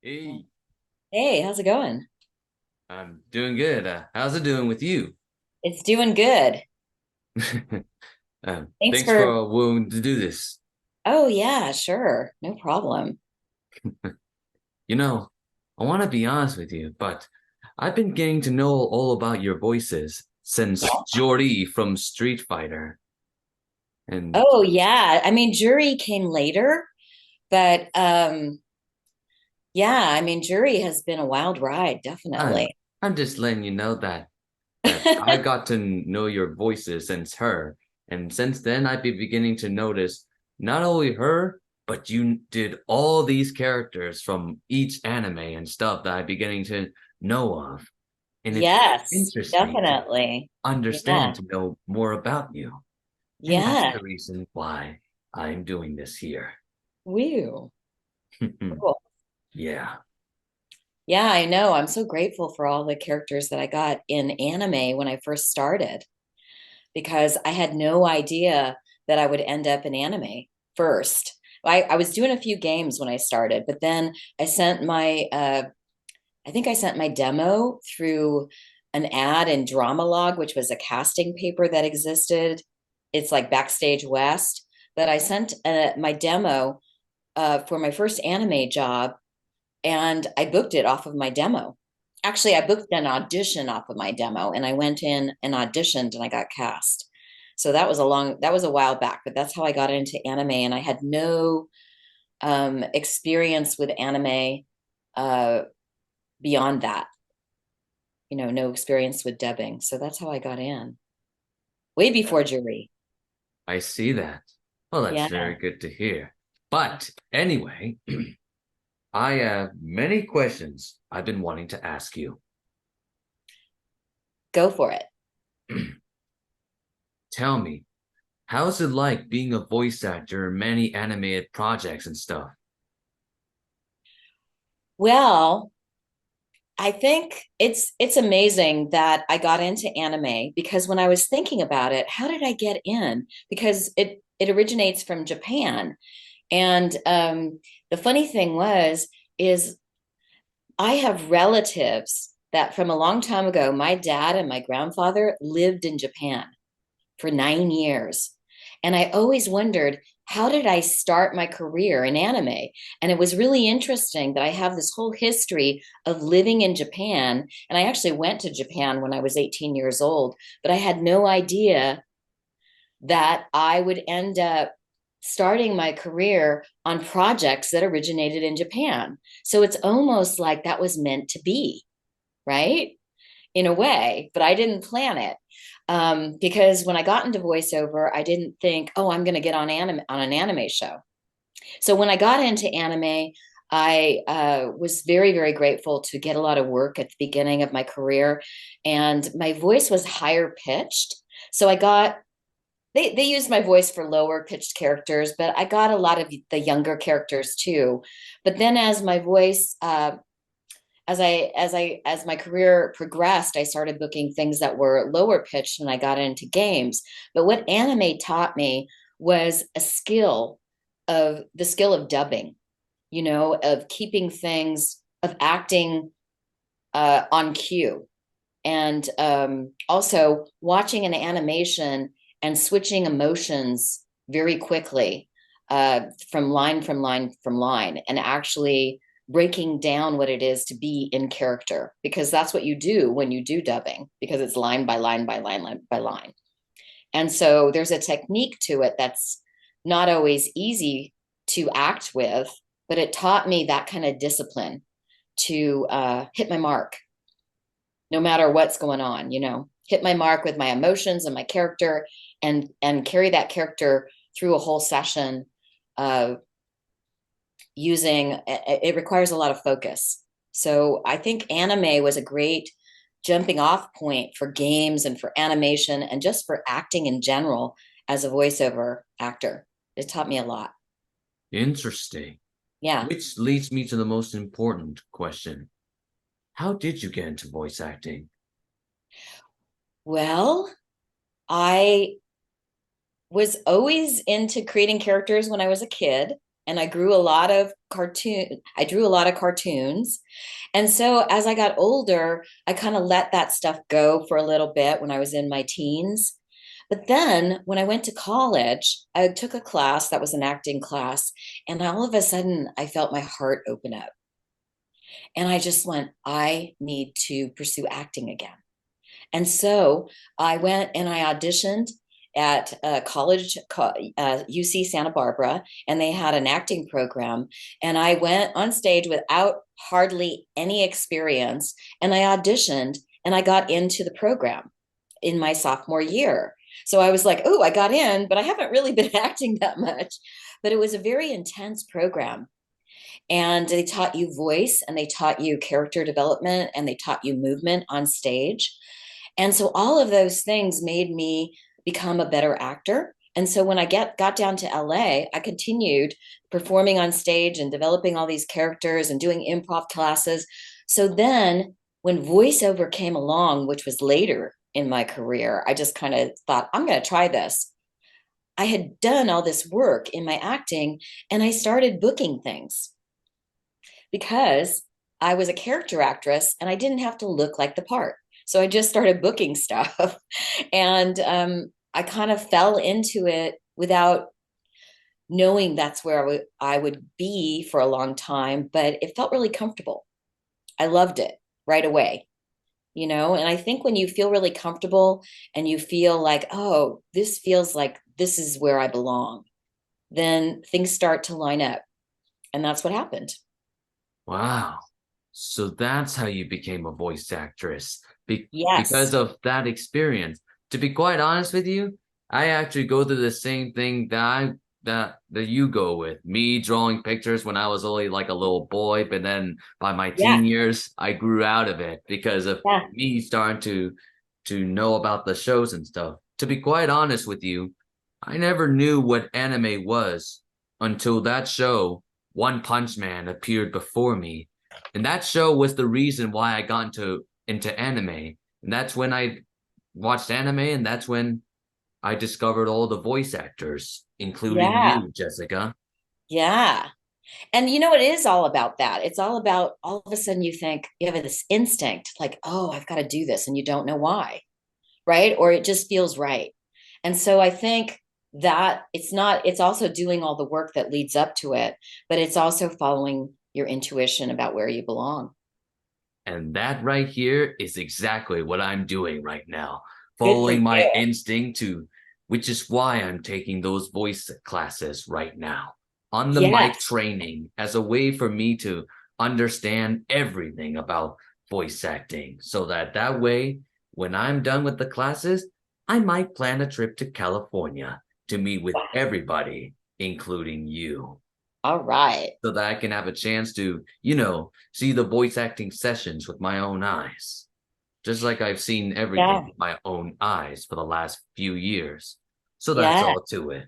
Hey, Hey, how's it going? I'm doing good. How's it doing with you? It's doing good. Thanks Thanks for for, willing to do this. oh yeah, sure. No problem. You know, I want to be honest with you, but I've been getting to know all about your voices since Juri from Street Fighter. And Oh yeah. I mean, Jury came later, but yeah, I mean, Jury has been a wild ride, I'm definitely. I'm just letting you know that I got to know your voices since her, and since then I've been beginning to notice not only her, but you did all these characters from each anime and stuff that I'm beginning to know of. And it Yes, interests me to definitely. understand, Yeah. to know more about you. And that's Yeah. the reason why I'm doing this here. Woo. Cool. Yeah. Yeah, I know. I'm so grateful for all the characters that I got in anime when I first started because I had no idea that I would end up in anime first. I was doing a few games when I started, but then I sent my I think I sent my demo through an ad in Dramalog, which was a casting paper that existed. It's like Backstage West. But I sent my demo for my first anime job, and I booked it off of my demo. Actually, I booked an audition off of my demo, and I went in and auditioned, and I got cast. So that was a while back, but that's how I got into anime, and I had no experience with anime uh, beyond that. No experience with dubbing. So that's how I got in, way before Jury. I see that. Well, that's Yeah, very good to hear. But anyway, I have many questions I've been wanting to ask you. go for it. Tell me, how's it like being a voice actor in many animated projects and stuff? Well, I think it's amazing that I got into anime because when I was thinking about it, how did I get in? Because it originates from Japan. And the funny thing is I have relatives that from a long time ago, my dad and my grandfather lived in Japan for 9 years. And I always wondered, how did I start my career in anime? And it was really interesting that I have this whole history of living in Japan. And I actually went to Japan when I was 18 years old, but I had no idea that I would end up starting my career on projects that originated in Japan. So it's almost like that was meant to be, right? In a way, but I didn't plan it. Because when I got into voiceover, I didn't think, oh, I'm going to get on an anime show. So when I got into anime, I was very, very grateful to get a lot of work at the beginning of my career, and my voice was higher pitched. So I got they used my voice for lower pitched characters, but I got a lot of the younger characters too. But then as my voice as my career progressed, I started booking things that were lower pitched and I got into games. But what anime taught me was the skill of dubbing, of keeping things, of acting on cue, and also watching an animation and switching emotions very quickly, from line, and actually breaking down what it is to be in character, because that's what you do when you do dubbing, because it's line by line by line by line. And so there's a technique to it that's not always easy to act with, but it taught me that kind of discipline to hit my mark no matter what's going on, hit my mark with my emotions and my character, and carry that character through a whole session. uh, Using it requires a lot of focus. So I think anime was a great jumping off point for games and for animation and just for acting in general as a voiceover actor. It taught me a lot. Interesting. Yeah. Which leads me to the most important question. How did you get into voice acting? Well, I was always into creating characters when I was a kid. and I grew a lot of cartoon. I drew a lot of cartoons. And so as I got older, I kind of let that stuff go for a little bit when I was in my teens. But then when I went to college, I took a class that was an acting class, and all of a sudden I felt my heart open up. And I just went, I need to pursue acting again. And so I went and I auditioned at a college, UC Santa Barbara, and they had an acting program. And I went on stage without hardly any experience, and I auditioned and I got into the program in my sophomore year. So I was like, oh, I got in, but I haven't really been acting that much. But it was a very intense program. And they taught you voice, and they taught you character development, and they taught you movement on stage. And so all of those things made me become a better actor. And so when I got down to LA, I continued performing on stage and developing all these characters and doing improv classes. So then when voiceover came along, which was later in my career, I just kind of thought, I'm going to try this. I had done all this work in my acting, and I started booking things because I was a character actress and I didn't have to look like the part. So I just started booking stuff. And I kind of fell into it without knowing that's where I would be for a long time, but it felt really comfortable. I loved it right away, you know? And I think when you feel really comfortable and you feel like, oh, this feels like this is where I belong, then things start to line up. And that's what happened. Wow. So that's how you became a voice actress. Yes. Because of that experience. To be quite honest with you, I actually go through the same thing that you go with. Me drawing pictures when I was only like a little boy, but then by my Yeah. teen years, I grew out of it because of Yeah. me starting to know about the shows and stuff. To be quite honest with you, I never knew what anime was until that show, One Punch Man, appeared before me. And that show was the reason why I got into anime. And that's when I watched anime, and that's when I discovered all the voice actors, including Yeah. you, Jessica. Yeah. And you know, it is all about that. It's all about all of a sudden you think you have this instinct like, oh, I've got to do this. And you don't know why, right? Or it just feels right. And so I think that it's also doing all the work that leads up to it, but it's also following your intuition about where you belong. And that right here is exactly what I'm doing right now, Good for following my you. instinct which is why I'm taking those voice classes right now on the mic Yes. training as a way for me to understand everything about voice acting so that way, when I'm done with the classes, I might plan a trip to California to meet with everybody, including you, All right. so that I can have a chance to see the voice acting sessions with my own eyes. Just like I've seen everything Yeah. with my own eyes for the last few years. So that's Yeah. all to it.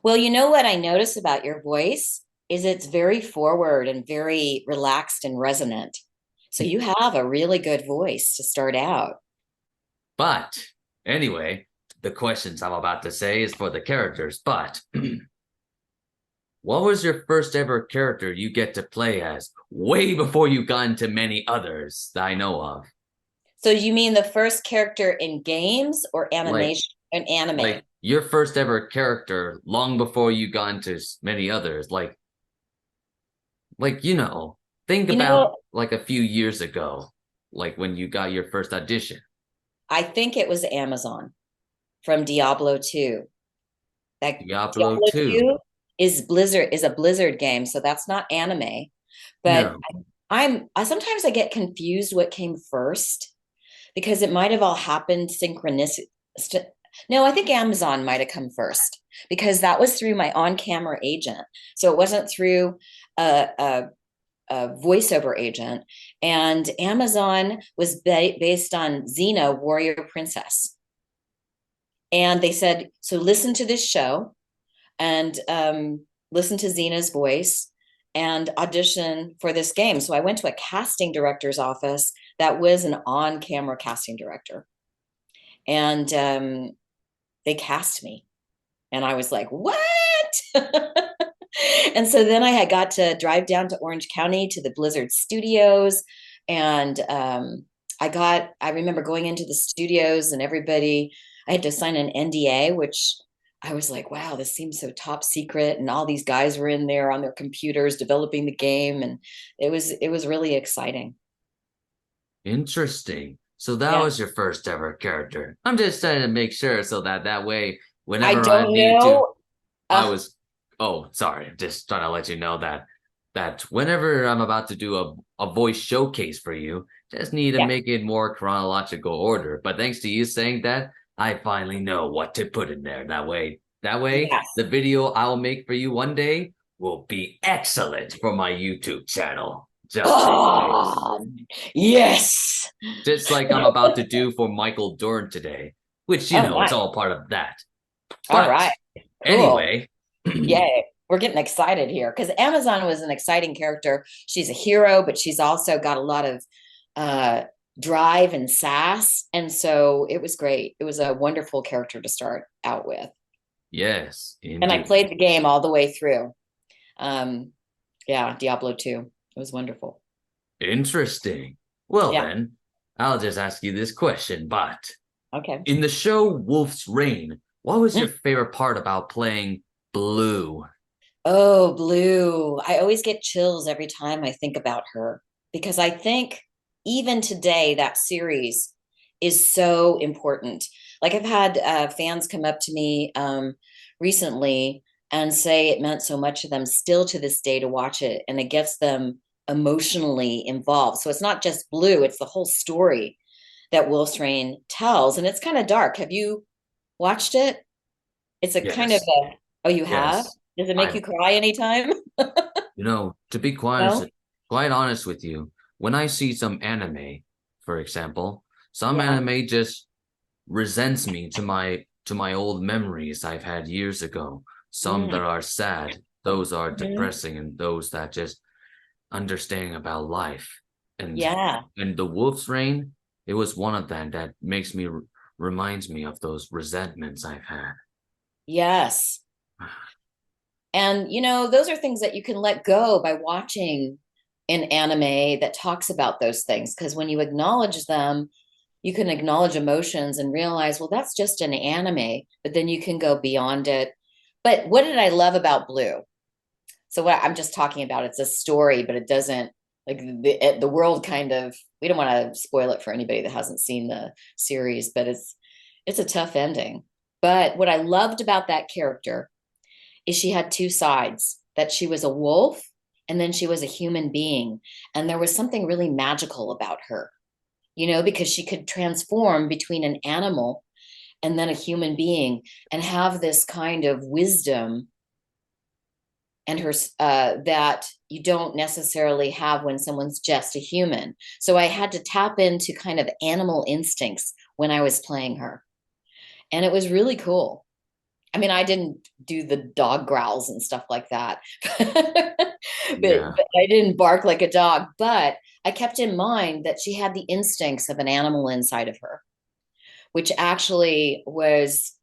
Well, you know what I notice about your voice is it's very forward and very relaxed and resonant. So you have a really good voice to start out. But anyway, the questions I'm about to say is for the characters. But what was your first ever character you get to play as way before you got into many others that I know of? So you mean the first character in games or Like animation and anime? like your first ever character long before you got into many others. Like think You about know, like a few years ago, like when you got your first audition. I think it was Amazon from Diablo 2. That Diablo Diablo 2. 2 is a Blizzard game, so that's not anime. But No. I sometimes I get confused what came first because it might have all happened synchronicity. No, I think Amazon might have come first because that was through my on-camera agent. So it wasn't through a a voiceover agent. And Amazon was based on Xena, Warrior Princess. And they said, so listen to this show and listen to Xena's voice and audition for this game. So I went to a casting director's office that was an on camera casting director. And they cast me. And I was like, what? And so then I had got to drive down to Orange County to the Blizzard Studios, and I remember going into the studios and everybody, I had to sign an NDA, which I was like, wow, this seems so top secret. And all these guys were in there on their computers developing the game. And it was really exciting. Interesting. So that Yeah. was your first ever character. I'm just trying to make sure so that way, I whenever I don't need to, know. I Uh, was. Oh, sorry. Just trying to let you know that whenever I'm about to do a voice showcase for you, just need to yeah. make it more chronological order. But thanks to you saying that, I finally know what to put in there. That way, Yes. the video I'll make for you one day will be excellent for my YouTube channel. Just in case. Oh, yes. Just like I'm about to do for Michael Dorn today, which, Oh, it's nice. all part of that. All But right. Cool. anyway, Yay. We're getting excited here because Amazon was an exciting character. She's a hero, but she's also got a lot of uh, drive and sass. And so it was great. It was a wonderful character to start out with. yes, And I indeed. played the game all the way through. Um, yeah, Diablo 2. It was wonderful. Interesting. Well, Yeah. then, I'll just ask you this question. But Okay. in the show Wolf's Reign, what was Mm. your favorite part about playing Blue? Oh, Blue. I always get chills every time I think about her because I think even today that series is so important. Like I've had fans come up to me recently and say it meant so much to them still to this day to watch it, and it gets them emotionally involved. So it's not just Blue, it's the whole story that Wolf's Rain tells, and it's kind of dark. Have you watched it? It's a kind of Yes, a, oh, you have? yes. Does it make I, you cry anytime? to be No? quite honest with you, when I see some anime, for example, some Yeah. anime just resents me to my old memories I've had years ago. Some Mm. that are sad, those are Mhm. depressing, and those that just understanding about life. And Yeah. and the Wolf's Rain, it was one of them that makes me reminds me of those resentments I've had. Yes. And, those are things that you can let go by watching an anime that talks about those things. Because when you acknowledge them, you can acknowledge emotions and realize, well, that's just an anime, but then you can go beyond it. But what did I love about Blue? So what I'm just talking about, it's a story, but it doesn't like the world kind of, we don't want to spoil it for anybody that hasn't seen the series, but it's a tough ending. But what I loved about that character is she had two sides, that she was a wolf and then she was a human being. And there was something really magical about her, because she could transform between an animal and then a human being and have this kind of wisdom and her that you don't necessarily have when someone's just a human. So I had to tap into kind of animal instincts when I was playing her. And it was really cool. I mean, I didn't do the dog growls and stuff like that, but Yeah, I didn't bark like a dog. But I kept in mind that she had the instincts of an animal inside of her, which actually was,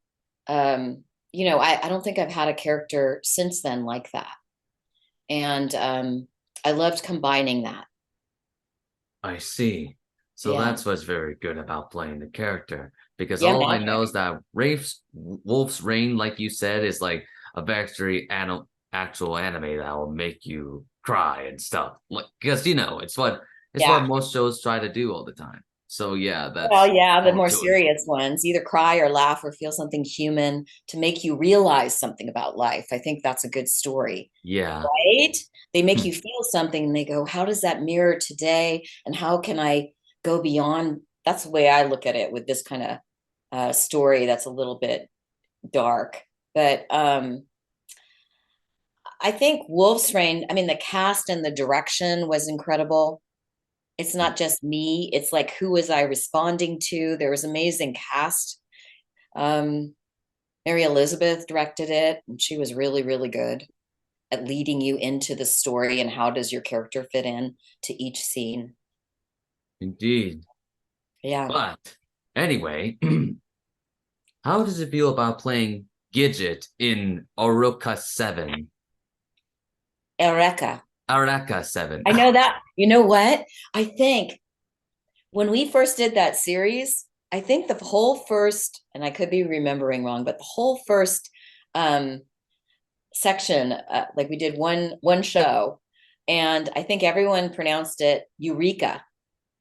I don't think I've had a character since then like that. And I loved combining that. I see. So Yeah. that's what's very good about playing the character. Because Yeah, all I know magic. is that Wolf's Rain, like you said, is like a very actual anime that will make you cry and stuff. Like, because it's what Yeah. most shows try to do all the time. So yeah, Well, that's yeah, the all more totally serious ones either cry or laugh or feel something human to make you realize something about life. I think that's a good story, yeah. right? They make Hmm. you feel something and they go, how does that mirror today? And how can I go beyond? That's the way I look at it with this kind of story that's a little bit dark. But I think Wolf's Rain, I mean, the cast and the direction was incredible. It's not just me, it's like, who was I responding to? There was amazing cast. Um, Mary Elizabeth directed it, and she was really, really good at leading you into the story and how does your character fit in to each scene. Indeed. Yeah. But anyway, how does it feel about playing Gidget in Eureka 7? Eureka. Eureka Seven. I know that. You know what? I think when we first did that series, I think the whole first, and I could be remembering wrong, but the whole first um, section, like we did one show, and I think everyone pronounced it Eureka,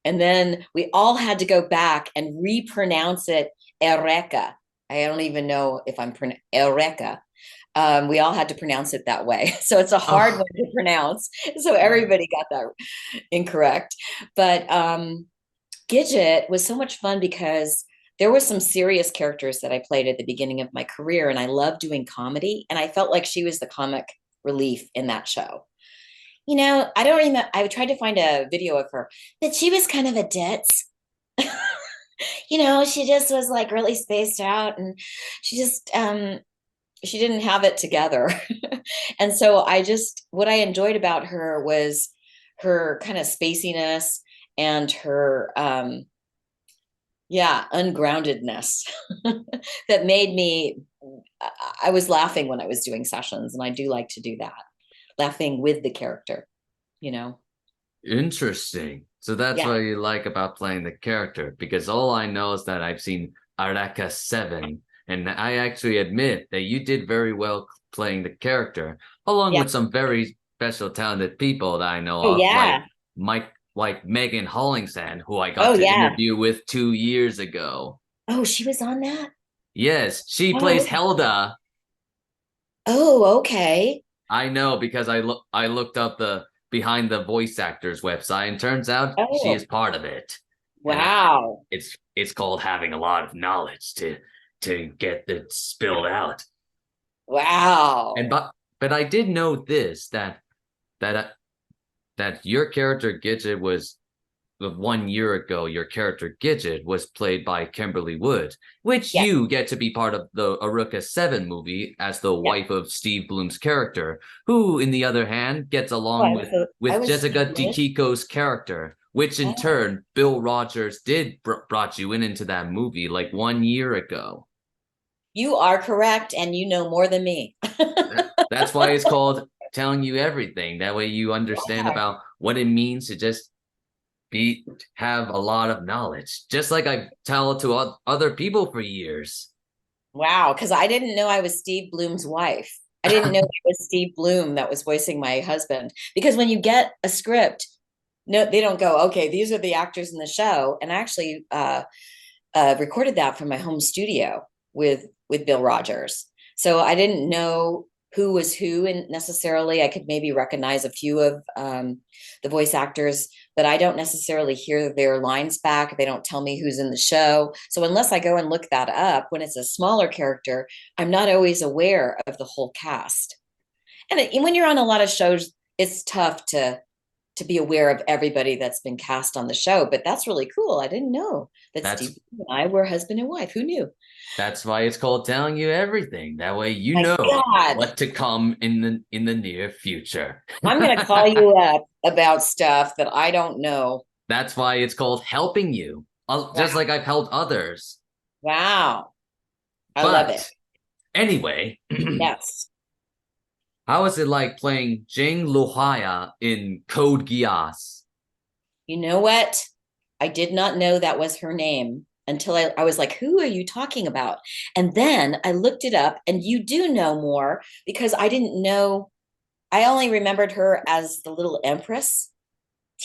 and then we all had to go back and repronounce it Eureka. I don't even know if I'm Eureka. We all had to pronounce it that way, so it's a hard Oh, one to pronounce. So yeah. everybody got that incorrect, but Gidget was so much fun because there were some serious characters that I played at the beginning of my career, and I loved doing comedy. And I felt like she was the comic relief in that show. I don't remember. I tried to find a video of her, but she was kind of a ditz. She just was like really spaced out, and she didn't have it together. And so what I enjoyed about her was her kind of spaciness and her ungroundedness that made me I was laughing when I was doing sessions, and I do like to do that, laughing with the character, you know. Interesting. So that's Yeah. what you like about playing the character, because all I know is that I've seen Araka 7, and I actually admit that you did very well playing the character, along Yeah. with some very special talented people that I know Oh of, like yeah. Mike, like Megan Hollingsand, who I got Oh to yeah. interview with 2 years ago. Oh, she was on that. Yes, she plays Oh. Helda. Oh, okay. I know because I looked up the behind the voice actors website, and turns out she is Oh, part of it. And wow. it's called having a lot of knowledge to get it spilled out. And Wow. but I did know this that uh, that your character Gidget was 1 year ago. Your character Gidget was played by Kimberly Wood, which Yes. you get to be part of the Eureka Seven movie as the Yeah. wife of Steve Bloom's character, who, in the other hand, gets Oh, along with I with was Jessica Steve. DeKiko's character, which in Oh, turn Bill Rogers did brought you into that movie like 1 year ago. you are correct, and you know more than me. That's why it's called telling you everything. That way you understand about what it means to just be have a lot of knowledge, just like I tell to other people for years. Wow, because I didn't know I was Steve Bloom's wife. I didn't know it was Steve Bloom that was voicing my husband. Because when you get a script, no, they don't go, okay, these are the actors in the show. And I actually recorded that from my home studio with Bill Rogers. So I didn't know who was who, and necessarily I could maybe recognize a few of the voice actors, but I don't necessarily hear their lines back. They don't tell me who's in the show. So unless I go and look that up, when it's a smaller character, I'm not always aware of the whole cast. And when you're on a lot of shows, it's tough to be aware of everybody that's been cast on the show. But that's really cool. I didn't know that Steve That's and I were husband and wife. Who knew? that's why it's called telling you everything. That way you My know God, what to come in the near future. I'm going to call you up about stuff that I don't know. That's why it's called helping you, Wow. just like I've helped others. Wow. I love it. But anyway, Yes. how is it like playing Jing Luhaya in Code Geass? You know what? I did not know that was her name until I was like, who are you talking about? And then I looked it up, and you do know more because I didn't know. I only remembered her as the little empress,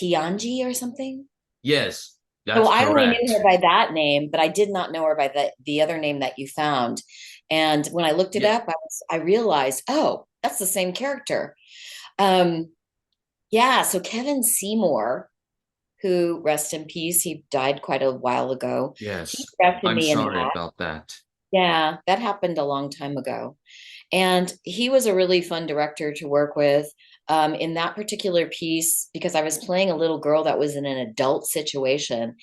Tianji or something. Yes, So that's I only knew her correct. by that name, but I did not know her by the other name that you found. And when I looked it Yeah, up, I realized, oh, that's the same character. Um, yeah, so Kevin Seymour, who rest in peace, he died quite a while ago. He yes. directed I'm me in sorry that. about that. Yeah, that happened a long time ago. And he was a really fun director to work with. In that particular piece, because I was playing a little girl that was in an adult situation,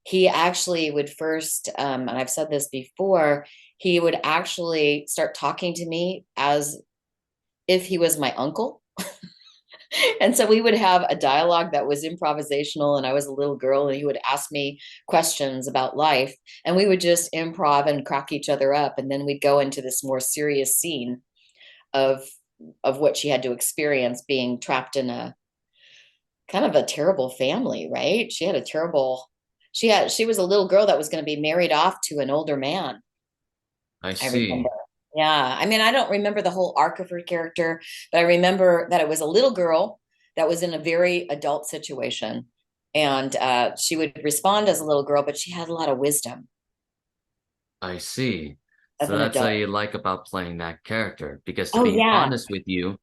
he actually would first, and I've said this before, he would actually start talking to me as if he was my uncle. And so we would have a dialogue that was improvisational, and I was a little girl, and he would ask me questions about life, and we would just improv and crack each other up, and then we'd go into this more serious scene of of what she had to experience being trapped in a kind of a terrible family, right? She had a terrible, she was a little girl that was going to be married off to an older man. I I remember. see. Yeah. I mean, I don't remember the whole arc of her character, but I remember that it was a little girl that was in a very adult situation. And she would respond as a little girl, but she had a lot of wisdom I see. as So an that's how adult. you like about playing that character. Because to Oh, be yeah. honest with you,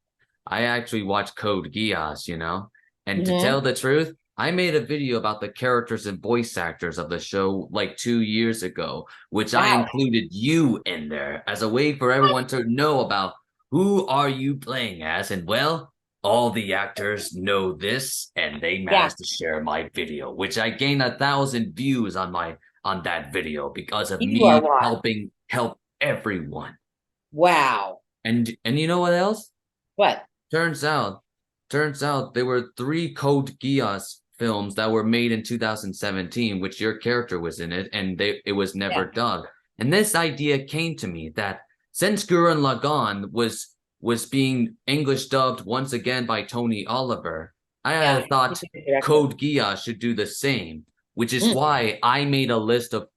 I actually watch Code Geass, you know? And to Hmm. tell the truth, I made a video about the characters and voice actors of the show like 2 years ago, which I Wow. included you in there as a way for everyone to know about who are you playing as. And well, all the actors know this, and they Yeah. managed to share my video, which I gained 1,000 views on that video because of You are me what? help everyone. Wow. And you know what else? What? Turns out, turns out there were three Code Geass films that were made in 2017, which your character was in it, and it was never Yeah. dubbed. And this idea came to me that since Gurren Lagann was being English dubbed once again by Tony Oliver, I Yeah. had He's thought a good director. Code Geass should do the same, which is Mm. why I made a list of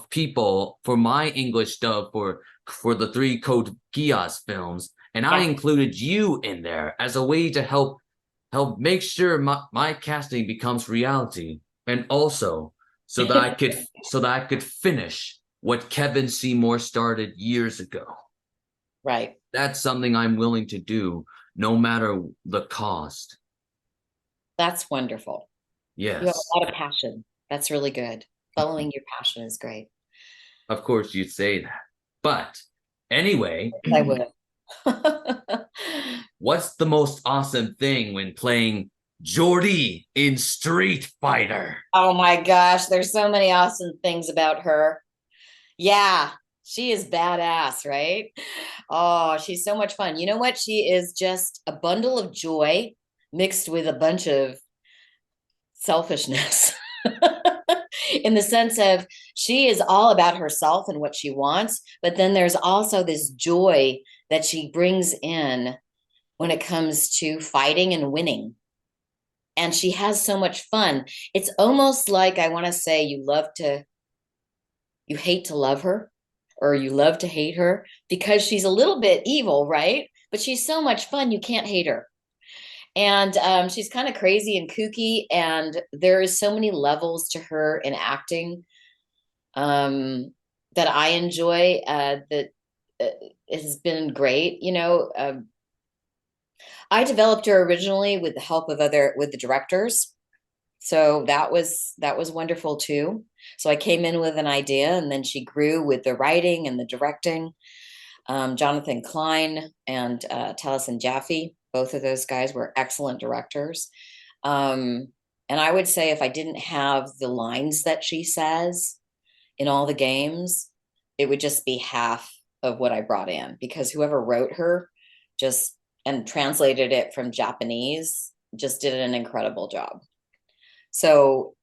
people for my English dub for the three Code Geass films, and I Yeah. included you in there as a way to help make sure my casting becomes reality, and also so that I could finish what Kevin Seymour started years ago. Right. That's something I'm willing to do no matter the cost. That's wonderful. You have a Yes, lot of passion. That's really good. Following your passion is great. of course you'd say that. But anyway, I would. what's the most awesome thing when playing Juri in Street Fighter? Oh my gosh, there's so many awesome things about her. Yeah, she is badass, right? Oh, she's so much fun. You know what? She is just a bundle of joy mixed with a bunch of selfishness. In the sense of she is all about herself and what she wants, but then there's also this joy that she brings in when it comes to fighting and winning. And she has so much fun. It's almost like I want to say you hate to love her or you love to hate her because she's a little bit evil, right? But she's so much fun, you can't hate her. And she's kind of crazy and kooky, and there is so many levels to her in acting um, that I enjoy. That uh, has been great. I developed her originally with the help of with the directors, so that was wonderful too. So I came in with an idea, and then she grew with the writing and the directing. Jonathan Klein and Taliesin Jaffe, both of those guys were excellent directors. Um, and I would say if I didn't have the lines that she says in all the games, it would just be half of what I brought in because whoever wrote her just and translated it from Japanese just did an incredible job. So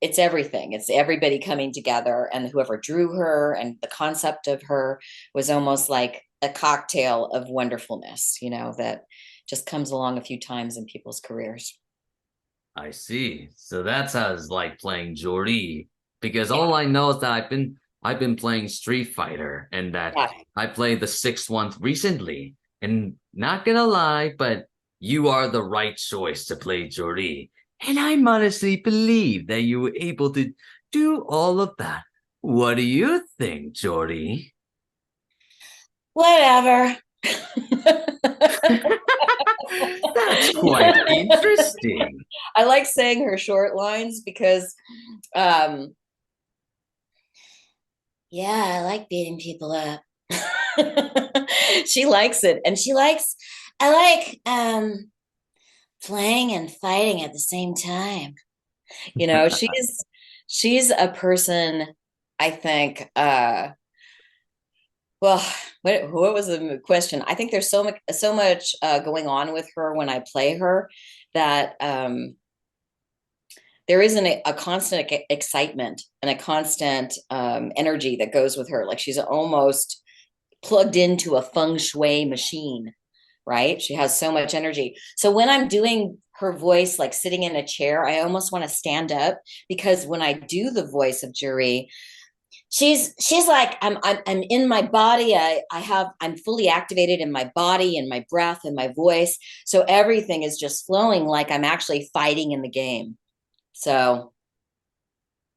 it's everything. It's everybody coming together, and whoever drew her and the concept of her was almost like a cocktail of wonderfulness, that just comes along a few times in people's careers. I see. So that's how it's like playing Juri. Because Yeah. all I know is that I've been playing Street Fighter and that Yeah. I played the sixth one recently. And not gonna lie, but you are the right choice to play Juri. And I honestly believe that you were able to do all of that. What do you think, Jori? Whatever. That's quite interesting. I like saying her short lines because um yeah, I like beating people up. She likes it, and I like playing and fighting at the same time. She's a person, I think, well, what was the question? I think there's so much going on with her when I play her that there isn't a constant excitement and a constant energy that goes with her. Like she's almost plugged into a feng shui machine. right? She has so much energy. So when I'm doing her voice, like sitting in a chair, I almost want to stand up because when I do the voice of Juri, she's like I'm in my body. I'm fully activated in my body and my breath and my voice. So everything is just flowing like I'm actually fighting in the game. So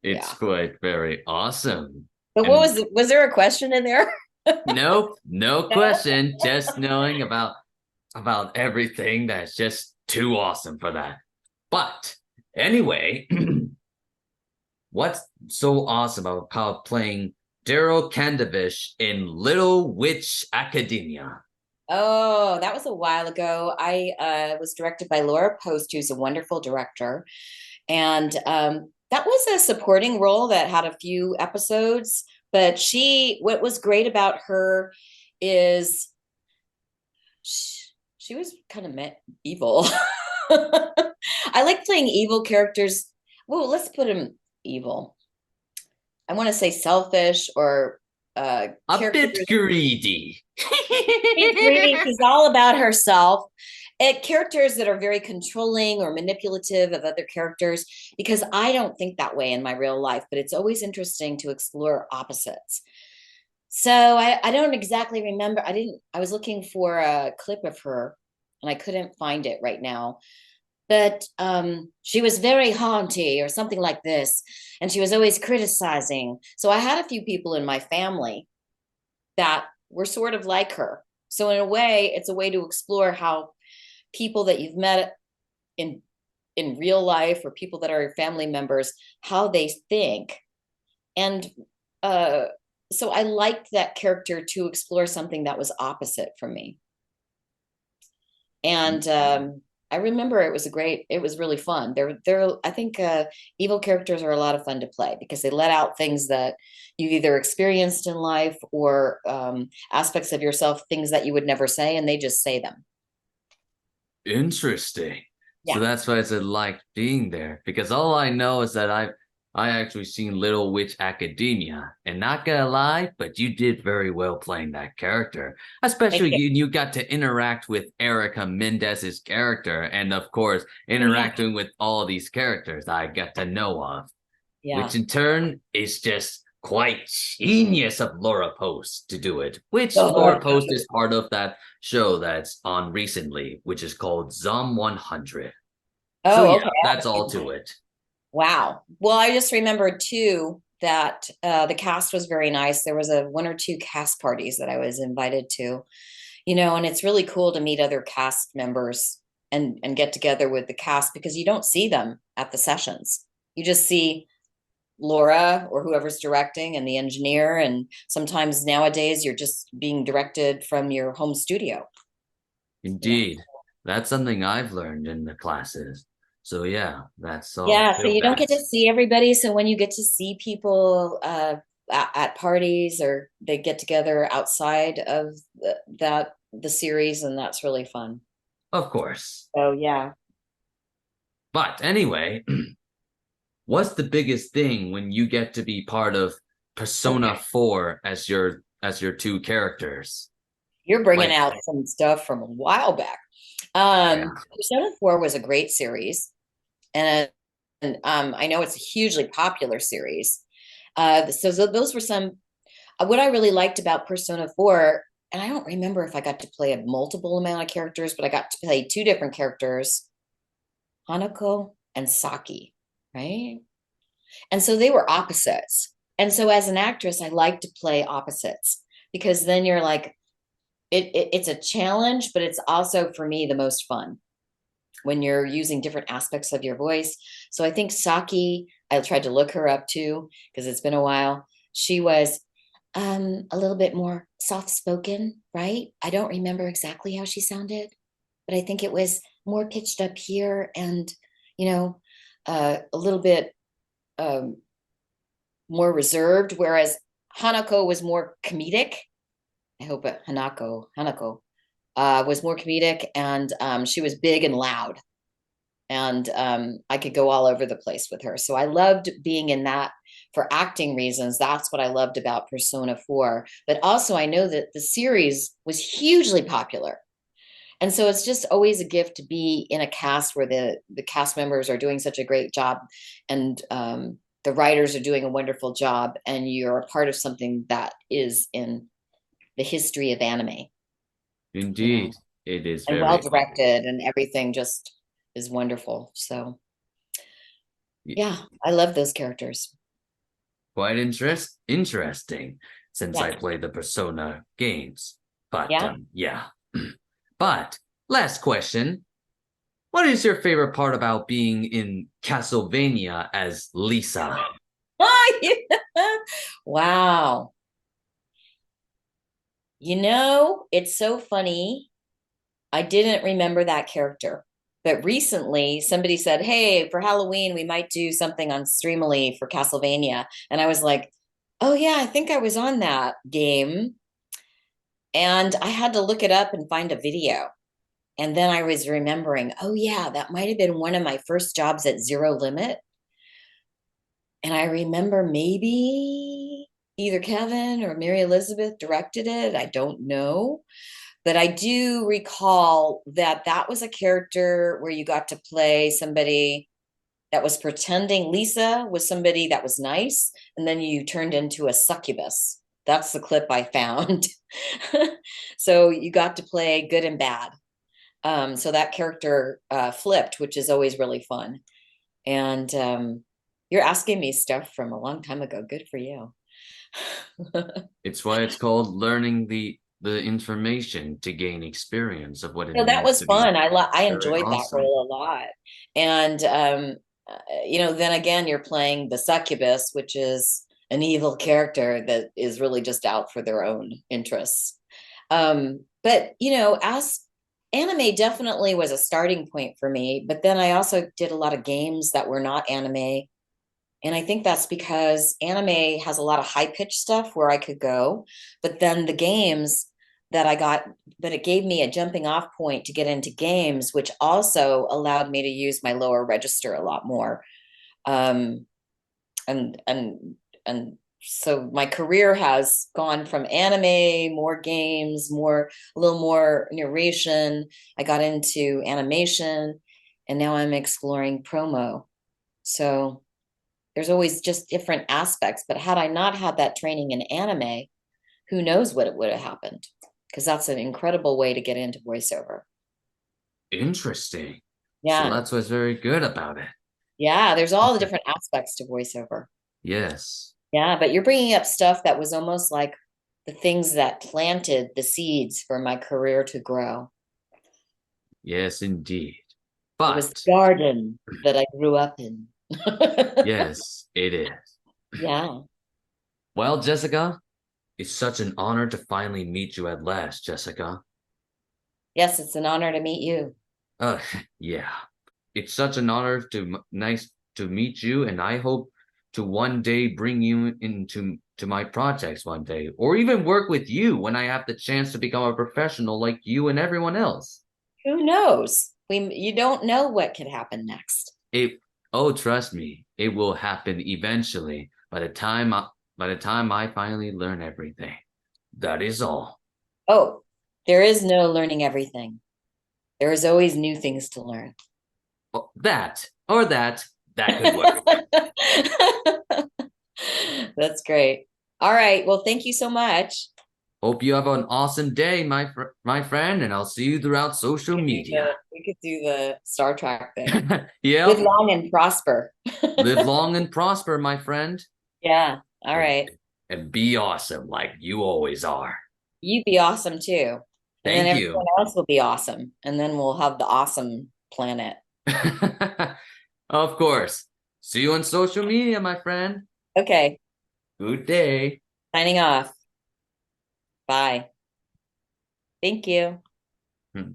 It's yeah. quite very awesome. But what And was there a question in there? nope, no No. question. Just knowing about everything that's just too awesome for that. But anyway, what's so awesome about playing Daryl Candavish in Little Witch Academia? Oh, that was a while ago. I was directed by Laura Post, who's a wonderful director. And that was a supporting role that had a few episodes. But what was great about her is she was kind of evil. I like playing evil characters. Well, let's put him evil. I want to say selfish or A bit characters. greedy. She's greedy. She's all about herself. Characters that are very controlling or manipulative of other characters, because I don't think that way in my real life, but it's always interesting to explore opposites. So I don't exactly remember. I was looking for a clip of her and I couldn't find it right now. But she was very haughty or something like this. And she was always criticizing. So I had a few people in my family that were sort of like her. So in a way, it's a way to explore how people that you've met in real life or people that are your family members, how they think. And uh, so I liked that character to explore something that was opposite from me. And I remember it was really fun. I think evil characters are a lot of fun to play because they let out things that you've either experienced in life or aspects of yourself, things that you would never say, and they just say them. Interesting. So Yeah. that's why it's like being there because all I know is that I actually seen Little Witch Academia, and not gonna lie, but you did very well playing that character. Thank Especially you. you got to interact with Erica Mendez's character, and of course, Oh yeah. interacting with all these characters I got to know of, which Yeah. in turn is just quite genius of Laura Post to do it. Which Oh, Laura Post is part of that show that's on recently, which is called Zom 100. So oh, yeah, okay. that's all to it. Wow. Well, I just remembered too that the cast was very nice. There was a one or two cast parties that I was invited to, and it's really cool to meet other cast members and get together with the cast because you don't see them at the sessions. You just see Laura or whoever's directing and the engineer. And sometimes nowadays you're just being directed from your home studio. Indeed. That's something I've learned in the classes. So yeah, that's all Yeah, so real you don't get to fast. see everybody. So when you get to see people at parties or they get together outside of the series, and that's really fun. Of course. So yeah. But anyway, what's the biggest thing when you get to be part of Persona Okay. 4 as your two characters? You're bringing Like, out some stuff from a while back. yeah, Persona 4 was a great series, and I know it's a hugely popular series. So those were some what I really liked about Persona 4, and I don't remember if I got to play a multiple amount of characters, but I got to play two different characters, Hanako and Saki, right? And so they were opposites. And so as an actress, I like to play opposites because then you're like, it's a challenge, but it's also for me the most fun when you're using different aspects of your voice. So I think Saki, I tried to look her up too because it's been a while. She was a little bit more soft spoken, right? I don't remember exactly how she sounded, but I think it was more pitched up here and, you know, a little bit um, more reserved, whereas Hanako was more comedic. I hope it, Hanako was more comedic and she was big and loud. And I could go all over the place with her. So I loved being in that for acting reasons. That's what I loved about Persona 4. But also, I know that the series was hugely popular. And so it's just always a gift to be in a cast where the cast members are doing such a great job, and the writers are doing a wonderful job, and you're a part of something that is in the history of anime, you know, Indeed, it is and well very directed, and everything just is wonderful. So y- yeah, I love those characters. quite interesting since Yeah, I play the Persona games. But yeah. yeah. But last question. What is your favorite part about being in Castlevania as Lisa? Wow. You know, it's so funny. I didn't remember that character. But recently, somebody said, "Hey, for Halloween, we might do something on Streamily for Castlevania." And I was like, "Oh, yeah, I think I was on that game." And I had to look it up and find a video. And then I was remembering, oh, yeah, that might have been one of my first jobs at Zero Limit. And I remember maybe either Kevin or Mary Elizabeth directed it. I don't know. But I do recall that that was a character where you got to play somebody that was pretending Lisa was somebody that was nice, and then you turned into a succubus. That's the clip I found. So you got to play good and bad. So that character flipped, which is always really fun. And you're asking me stuff from a long time ago. Good for you. It's why it's called learning the information to gain experience of what it So that means was to be fun. I very enjoyed that awesome. role a lot. And then again, you're playing the succubus, which is an evil character that is really just out for their own interests. But as anime definitely was a starting point for me, but then I also did a lot of games that were not anime. And I think that's because anime has a lot of high pitched stuff where I could go, but then the games that I got, but it gave me a jumping off point to get into games, which also allowed me to use my lower register a lot more. Um, and so my career has gone from anime, more games, a little more narration. I got into animation, and now I'm exploring promo. So there's always just different aspects. But had I not had that training in anime, who knows what it would have happened? Because that's an incredible way to get into voiceover. Interesting. So Yeah. that's what's very good about it. Yeah. There's all the different aspects to voiceover. Yes. Yeah. But you're bringing up stuff that was almost like the things that planted the seeds for my career to grow. Yes, indeed. It was But the garden that I grew up in. yes, it is. Yeah. Well, Jessica, it's such an honor to finally meet you at last, Jessica. Yes. It's an honor to meet you. Uh, yeah. It's such an honor nice to meet you, and I hope to one day bring you into my projects one day, or even work with you when I have the chance to become a professional like you and everyone else. Who knows? You don't know what could happen next. It oh, trust me, it will happen eventually. By the time I finally learn everything, that is all. Oh, there is no learning everything. There is always new things to learn. Well, that could work. That's great. All right. Well, thank you so much. Hope you have an awesome day, my friend, and I'll see you throughout social media. We could do the Star Trek thing. Live Yep. long and prosper. Live long and prosper, my friend, Yeah. All and, right. and be awesome like you always are. You be awesome too. And then Thank everyone you. else will be awesome. And then we'll have the awesome planet. Of course. See you on social media, my friend. Okay. Good day. Signing off. Bye. Thank you. Hmm.